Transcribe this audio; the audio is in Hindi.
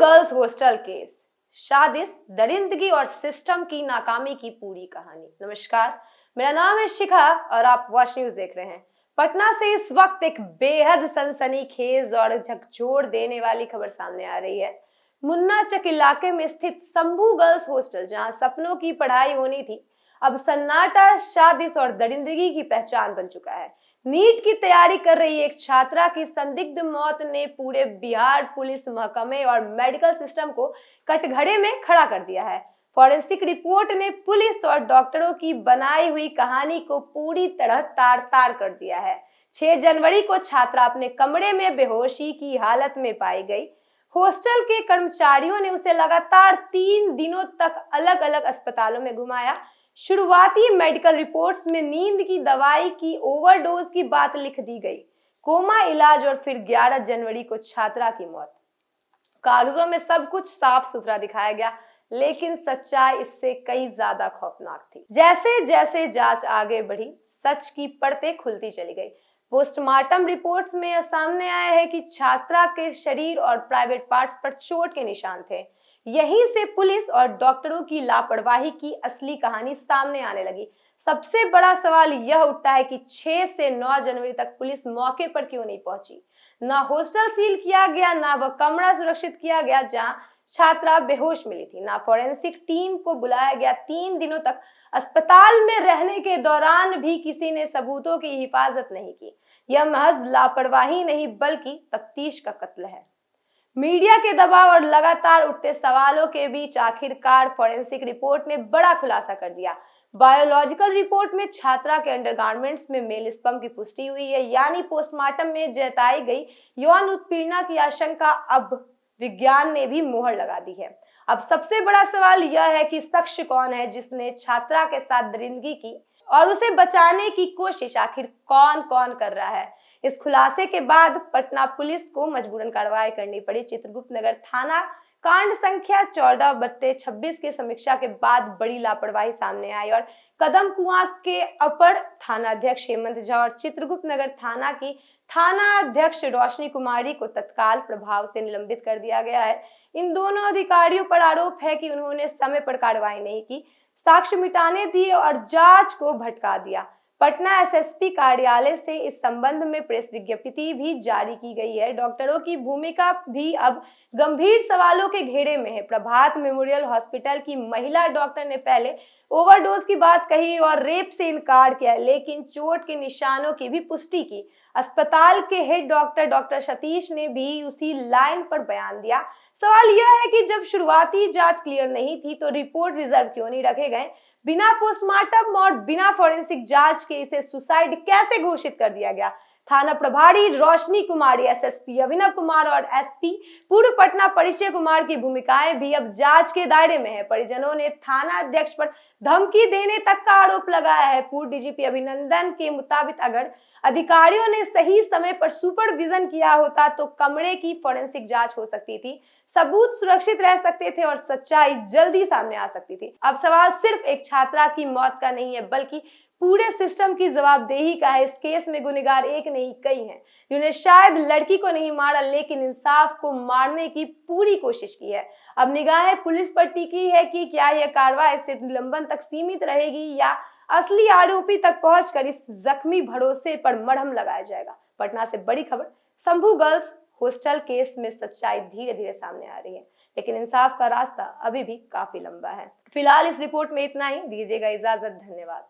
गर्ल्स हॉस्टल केस, शादिश, दरिंदगी और सिस्टम की नाकामी की पूरी कहानी। नमस्कार, मेरा नाम है शिखा और आप वॉच न्यूज देख रहे हैं। पटना से इस वक्त एक बेहद सनसनीखेज और झकझोर देने वाली खबर सामने आ रही है। मुन्ना चक इलाके में स्थित शंभू गर्ल्स हॉस्टल, जहां सपनों की पढ़ाई होनी थी, अब सन्नाटा, शादिश और दरिंदगी की पहचान बन चुका है। नीट की तैयारी कर रही एक छात्रा की संदिग्ध मौत ने पूरे बिहार पुलिस महकमे और मेडिकल सिस्टम को कटघरे में खड़ा कर दिया है। फॉरेंसिक रिपोर्ट ने पुलिस और डॉक्टरों की बनाई हुई कहानी को पूरी तरह तार तार कर दिया है। 6 जनवरी को छात्रा अपने कमरे में बेहोशी की हालत में पाई गई। हॉस्टल के कर्मचारियों ने उसे लगातार 3 दिनों तक अलग अलग अस्पतालों में घुमाया। शुरुआती मेडिकल रिपोर्ट्स में नींद की दवाई की ओवरडोज की बात लिख दी गई, कोमा इलाज और फिर 11 जनवरी को छात्रा की मौत। कागजों में सब कुछ साफ सुथरा दिखाया गया, लेकिन सच्चाई इससे कई ज्यादा खौफनाक थी। जैसे जैसे जांच आगे बढ़ी, सच की परतें खुलती चली गई। पोस्टमार्टम रिपोर्ट्स में यह सामने आया है कि छात्रा के शरीर और प्राइवेट पार्ट्स पर चोट के निशान थे। यहीं से पुलिस और डॉक्टरों की लापरवाही की असली कहानी सामने आने लगी। सबसे बड़ा सवाल यह उठता है कि 6 से 9 जनवरी तक पुलिस मौके पर क्यों नहीं पहुंची। ना हॉस्टल सील किया गया, ना वह कमरा सुरक्षित किया गया जहां छात्रा बेहोश मिली थी, ना फॉरेंसिक टीम को बुलाया गया। 3 दिनों तक अस्पताल में रहने के दौरान भी किसी ने सबूतों की हिफाजत नहीं की। यह महज लापरवाही नहीं बल्कि तफ्तीश का कत्ल है। मीडिया के दबाव और लगातार उठते सवालों के बीच आखिरकार फॉरेंसिक रिपोर्ट ने बड़ा खुलासा कर दिया। बायोलॉजिकल रिपोर्ट में छात्रा के अंडरगारमेंट्स में मेल स्पर्म की पुष्टि हुई है, यानी पोस्टमार्टम में जताई गई यौन उत्पीड़न की आशंका अब विज्ञान ने भी मोहर लगा दी है। अब सबसे बड़ा सवाल यह है कि शख्स कौन है जिसने छात्रा के साथ दरिंदगी की और उसे बचाने की कोशिश आखिर कौन कौन कर रहा है। इस खुलासे के बाद पटना पुलिस को मजबूरन कार्रवाई करनी पड़ी। चित्रगुप्त नगर थाना कांड संख्या 14/26 की समीक्षा के बाद बड़ी लापरवाही सामने आई और कदम कुआं के अपर थानाध्यक्ष हेमंत झा और चित्रगुप्त नगर थाना की थाना अध्यक्ष रोशनी कुमारी को तत्काल प्रभाव से निलंबित कर दिया गया है। इन दोनों अधिकारियों पर आरोप है कि उन्होंने समय पर कार्रवाई नहीं की, साक्ष्य मिटाने दिए और जांच को भटका दिया। पटना एसएसपी कार्यालय से इस संबंध में प्रेस विज्ञप्ति भी जारी की गई है। डॉक्टरों की भूमिका भी अब गंभीर सवालों के घेरे में है। प्रभात मेमोरियल हॉस्पिटल की महिला डॉक्टर ने पहले ओवरडोज की बात कही और रेप से इनकार किया, लेकिन चोट के निशानों की भी पुष्टि की। अस्पताल के हेड डॉक्टर सतीश ने भी उसी लाइन पर बयान दिया। सवाल यह है कि जब शुरुआती जांच क्लियर नहीं थी तो रिपोर्ट रिजर्व क्यों नहीं रखे गए। बिना पोस्टमार्टम और बिना फॉरेंसिक जांच के इसे सुसाइड कैसे घोषित कर दिया गया। थाना प्रभारी रोशनी कुमारी, एसएसपी अभिनव कुमार और एसपी पूर्व पटना परिचय कुमार की भूमिकाएं भी अब जांच के दायरे में है। परिजनों ने थाना अध्यक्ष पर धमकी देने तक का आरोप लगाया है। पूर्व डीजीपी अभिनंदन के मुताबिक अगर अधिकारियों ने सही समय पर सुपरविजन किया होता तो कमरे की फॉरेंसिक जांच हो सकती थी, सबूत सुरक्षित रह सकते थे और सच्चाई जल्दी सामने आ सकती थी। अब सवाल सिर्फ एक छात्रा की मौत का नहीं है बल्कि पूरे सिस्टम की जवाबदेही का है। इस केस में गुनहगार एक नहीं कई हैं, जिन्हें शायद लड़की को नहीं मारा लेकिन इंसाफ को मारने की पूरी कोशिश की है। अब निगाहें पुलिस पर टिकी है कि क्या यह कार्रवाई सिर्फ निलंबन तक सीमित रहेगी या असली आरोपी तक पहुंचकर इस जख्मी भरोसे पर मरहम लगाया जाएगा। पटना से बड़ी खबर, शंभू गर्ल्स हॉस्टल केस में सच्चाई धीरे धीरे सामने आ रही है, लेकिन इंसाफ का रास्ता अभी भी काफी लंबा है। फिलहाल इस रिपोर्ट में इतना ही। दीजिएगा इजाजत, धन्यवाद।